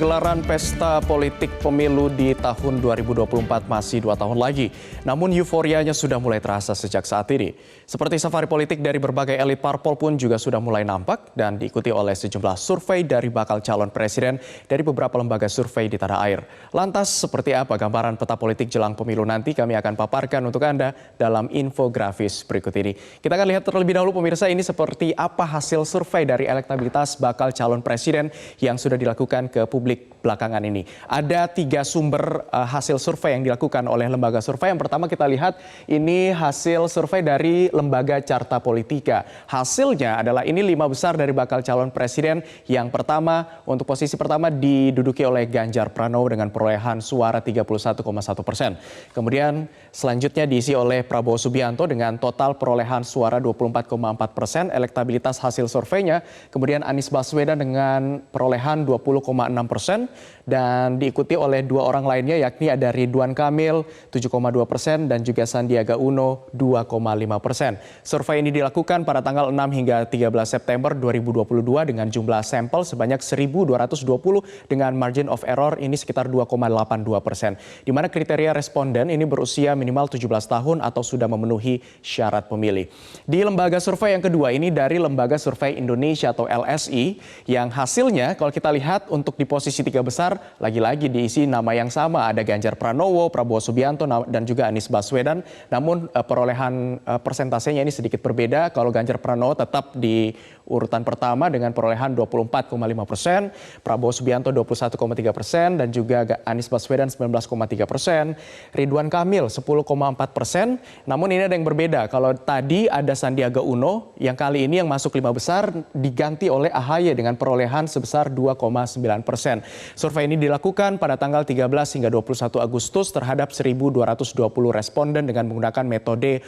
gelaran pesta politik pemilu di tahun 2024 masih 2 tahun lagi. Namun euforianya sudah mulai terasa sejak saat ini. Seperti safari politik dari berbagai elit parpol pun juga sudah mulai nampak dan diikuti oleh sejumlah survei dari bakal calon presiden dari beberapa lembaga survei di tanah air. Lantas seperti apa gambaran peta politik jelang pemilu nanti kami akan paparkan untuk Anda dalam infografis berikut ini. Kita akan lihat terlebih dahulu pemirsa ini seperti apa hasil survei dari elektabilitas bakal calon presiden yang sudah dilakukan ke publik belakangan ini. Ada 3 sumber hasil survei yang dilakukan oleh lembaga survei. Yang pertama kita lihat ini hasil survei dari lembaga Carta Politika. Hasilnya adalah ini 5 besar dari bakal calon presiden. Yang pertama untuk posisi pertama diduduki oleh Ganjar Pranowo dengan perolehan suara 31,1%. Kemudian selanjutnya diisi oleh Prabowo Subianto dengan total perolehan suara 24,4%. Elektabilitas hasil surveinya. Kemudian Anies Baswedan dengan perolehan 20,6% dan diikuti oleh 2 orang lainnya yakni ada Ridwan Kamil 7,2% dan juga Sandiaga Uno 2,5%. Survei ini dilakukan pada tanggal 6 hingga 13 September 2022 dengan jumlah sampel sebanyak 1.220 dengan margin of error ini sekitar 2,82%. Di mana kriteria responden ini berusia minimal 17 tahun atau sudah memenuhi syarat pemilih. Di lembaga survei yang kedua ini dari Lembaga Survei Indonesia atau LSI yang hasilnya kalau kita lihat untuk di posisi 3 besar lagi-lagi diisi nama yang sama, ada Ganjar Pranowo, Prabowo Subianto dan juga Anies Baswedan. Namun perolehan persentasenya ini sedikit berbeda. Kalau Ganjar Pranowo tetap di urutan pertama dengan perolehan 24,5%, Prabowo Subianto 21,3% dan juga Anies Baswedan 19,3%, Ridwan Kamil 10,4%. Namun ini ada yang berbeda. Kalau tadi ada Sandiaga Uno yang kali ini yang masuk 5 besar diganti oleh AHY dengan perolehan sebesar 2,9%. Survei ini dilakukan pada tanggal 13 hingga 21 Agustus terhadap 1.220 responden dengan menggunakan metode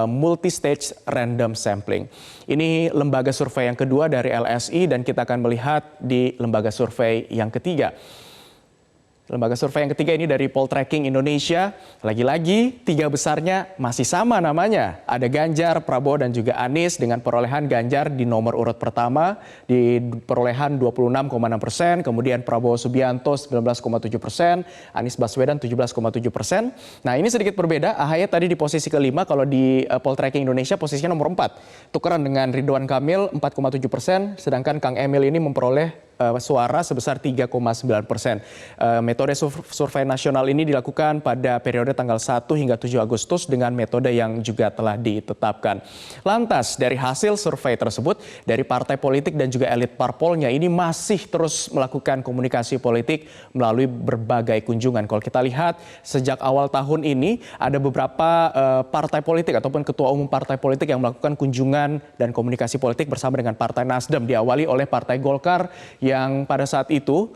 multi-stage random sampling. Ini lembaga survei yang kedua dari LSI dan kita akan melihat di lembaga survei yang ketiga. Lembaga survei yang ketiga ini dari Poltreking Indonesia. Lagi-lagi 3 besarnya masih sama namanya. Ada Ganjar, Prabowo dan juga Anies dengan perolehan Ganjar di nomor urut pertama di perolehan 26,6%. Kemudian Prabowo Subianto 19,7%, Anies Baswedan 17,7%. Nah ini sedikit berbeda. AHY tadi di posisi kelima, kalau di Poltreking Indonesia posisinya nomor 4. Tukeran dengan Ridwan Kamil 4,7%, sedangkan Kang Emil ini memperoleh suara sebesar 3,9%. Metode survei nasional ini dilakukan pada periode tanggal 1 hingga 7 Agustus dengan metode yang juga telah ditetapkan. Lantas dari hasil survei tersebut, dari partai politik dan juga elit parpolnya ini masih terus melakukan komunikasi politik melalui berbagai kunjungan. Kalau kita lihat sejak awal tahun ini ada beberapa partai politik ataupun ketua umum partai politik yang melakukan kunjungan dan komunikasi politik bersama dengan Partai Nasdem. Diawali oleh Partai Golkar yang pada saat itu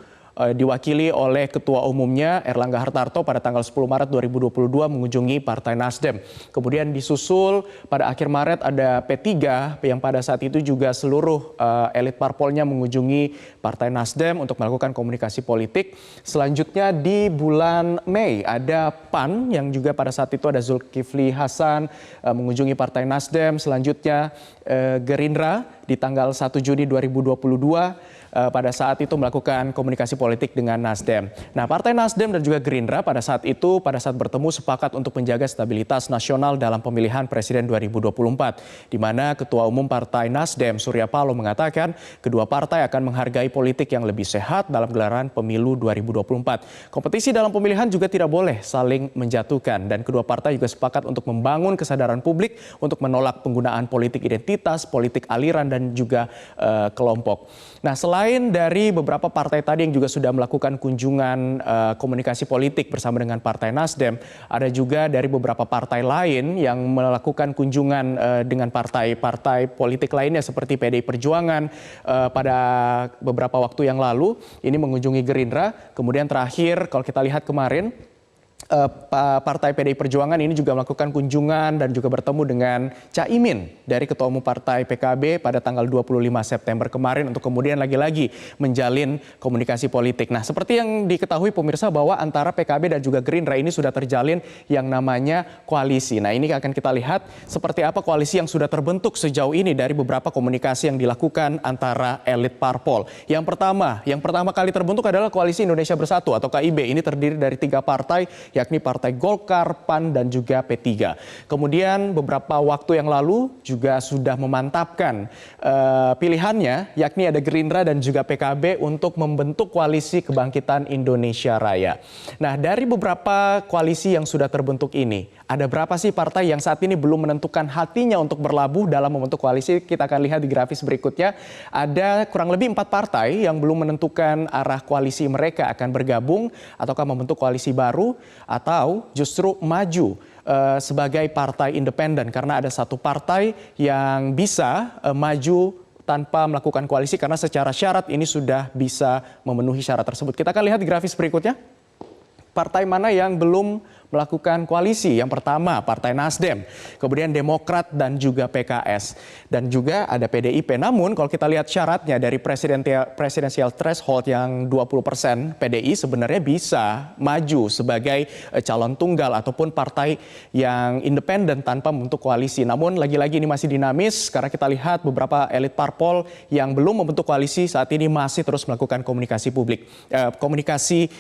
diwakili oleh Ketua Umumnya Erlangga Hartarto pada tanggal 10 Maret 2022 mengunjungi Partai Nasdem. Kemudian disusul pada akhir Maret ada P3 yang pada saat itu juga seluruh elit parpolnya mengunjungi Partai Nasdem untuk melakukan komunikasi politik. Selanjutnya di bulan Mei ada PAN yang juga pada saat itu ada Zulkifli Hasan mengunjungi Partai Nasdem. Selanjutnya Gerindra di tanggal 1 Juni 2022 pada saat itu melakukan komunikasi politik dengan Nasdem. Nah, Partai Nasdem dan juga Gerindra pada saat bertemu sepakat untuk menjaga stabilitas nasional dalam pemilihan Presiden 2024. Di mana Ketua Umum Partai Nasdem Surya Paloh mengatakan kedua partai akan menghargai politik yang lebih sehat dalam gelaran pemilu 2024. Kompetisi dalam pemilihan juga tidak boleh saling menjatuhkan dan kedua partai juga sepakat untuk membangun kesadaran publik untuk menolak penggunaan politik identitas, politik aliran dan juga kelompok. Nah, selain dari beberapa partai tadi yang juga sudah melakukan kunjungan komunikasi politik bersama dengan Partai Nasdem, ada juga dari beberapa partai lain yang melakukan kunjungan dengan partai-partai politik lainnya seperti PDI Perjuangan pada beberapa waktu yang lalu, ini mengunjungi Gerindra. Kemudian terakhir kalau kita lihat kemarin, Partai PDI Perjuangan ini juga melakukan kunjungan dan juga bertemu dengan Caimin dari Ketua Umum Partai PKB pada tanggal 25 September kemarin untuk kemudian lagi-lagi menjalin komunikasi politik. Nah, seperti yang diketahui pemirsa bahwa antara PKB dan juga Gerindra ini sudah terjalin yang namanya koalisi. Nah, ini akan kita lihat seperti apa koalisi yang sudah terbentuk sejauh ini dari beberapa komunikasi yang dilakukan antara elit parpol. Yang pertama kali terbentuk adalah Koalisi Indonesia Bersatu atau KIB. Ini terdiri dari 3 partai, yakni Partai Golkar, PAN, dan juga P3. Kemudian beberapa waktu yang lalu juga sudah memantapkan pilihannya, yakni ada Gerindra dan juga PKB untuk membentuk Koalisi Kebangkitan Indonesia Raya. Nah, dari beberapa koalisi yang sudah terbentuk ini, ada berapa sih partai yang saat ini belum menentukan hatinya untuk berlabuh dalam membentuk koalisi? Kita akan lihat di grafis berikutnya. Ada kurang lebih 4 partai yang belum menentukan arah koalisi mereka akan bergabung ataukah membentuk koalisi baru atau justru maju sebagai partai independen, karena ada 1 partai yang bisa maju tanpa melakukan koalisi karena secara syarat ini sudah bisa memenuhi syarat tersebut. Kita akan lihat di grafis berikutnya. Partai mana yang belum melakukan koalisi? Yang pertama Partai Nasdem, kemudian Demokrat dan juga PKS, dan juga ada PDIP. Namun kalau kita lihat syaratnya dari presidensial threshold yang 20%, PDI sebenarnya bisa maju sebagai calon tunggal ataupun partai yang independen tanpa membentuk koalisi. Namun lagi-lagi ini masih dinamis karena kita lihat beberapa elit parpol yang belum membentuk koalisi saat ini masih terus melakukan komunikasi publik, komunikasi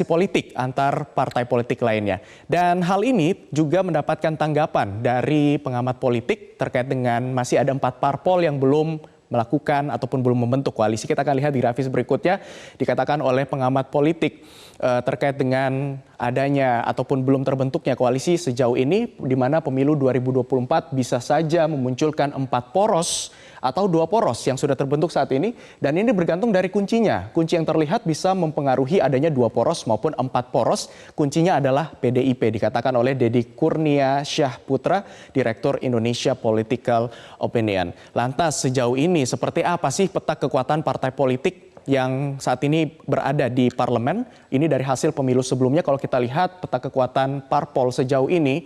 politik antar partai politik lainnya. Dan hal ini juga mendapatkan tanggapan dari pengamat politik terkait dengan masih ada 4 parpol yang belum melakukan ataupun belum membentuk koalisi. Kita akan lihat di grafis berikutnya, dikatakan oleh pengamat politik terkait dengan adanya ataupun belum terbentuknya koalisi sejauh ini, di mana pemilu 2024 bisa saja memunculkan 4 poros atau 2 poros yang sudah terbentuk saat ini, dan ini bergantung dari kuncinya. Kunci yang terlihat bisa mempengaruhi adanya 2 poros maupun 4 poros. Kuncinya adalah PDIP, dikatakan oleh Dedi Kurnia Syah Putra, Direktur Indonesia Political Opinion. Lantas sejauh ini seperti apa sih peta kekuatan partai politik yang saat ini berada di parlemen? Ini dari hasil pemilu sebelumnya. Kalau kita lihat peta kekuatan parpol sejauh ini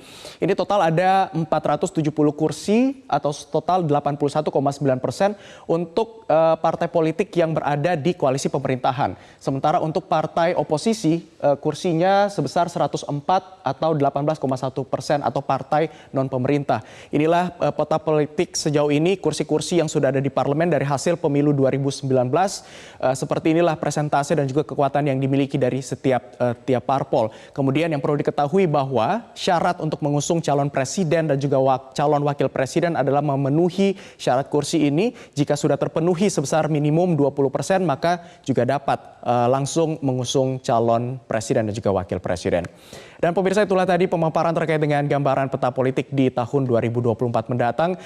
total ada 470 kursi atau total 81,9% untuk partai politik yang berada di koalisi pemerintahan. Sementara untuk partai oposisi kursinya sebesar 104 atau 18,1% atau partai non pemerintah. Inilah peta politik sejauh ini, kursi-kursi yang sudah ada di parlemen dari hasil pemilu 2019. Seperti inilah presentase dan juga kekuatan yang dimiliki dari setiap tiap parpol. Kemudian yang perlu diketahui bahwa syarat untuk mengusung calon presiden dan juga calon wakil presiden adalah memenuhi syarat kursi ini. Jika sudah terpenuhi sebesar minimum 20%, maka juga dapat langsung mengusung calon presiden dan juga wakil presiden. Dan pemirsa, itulah tadi pemaparan terkait dengan gambaran peta politik di tahun 2024 mendatang.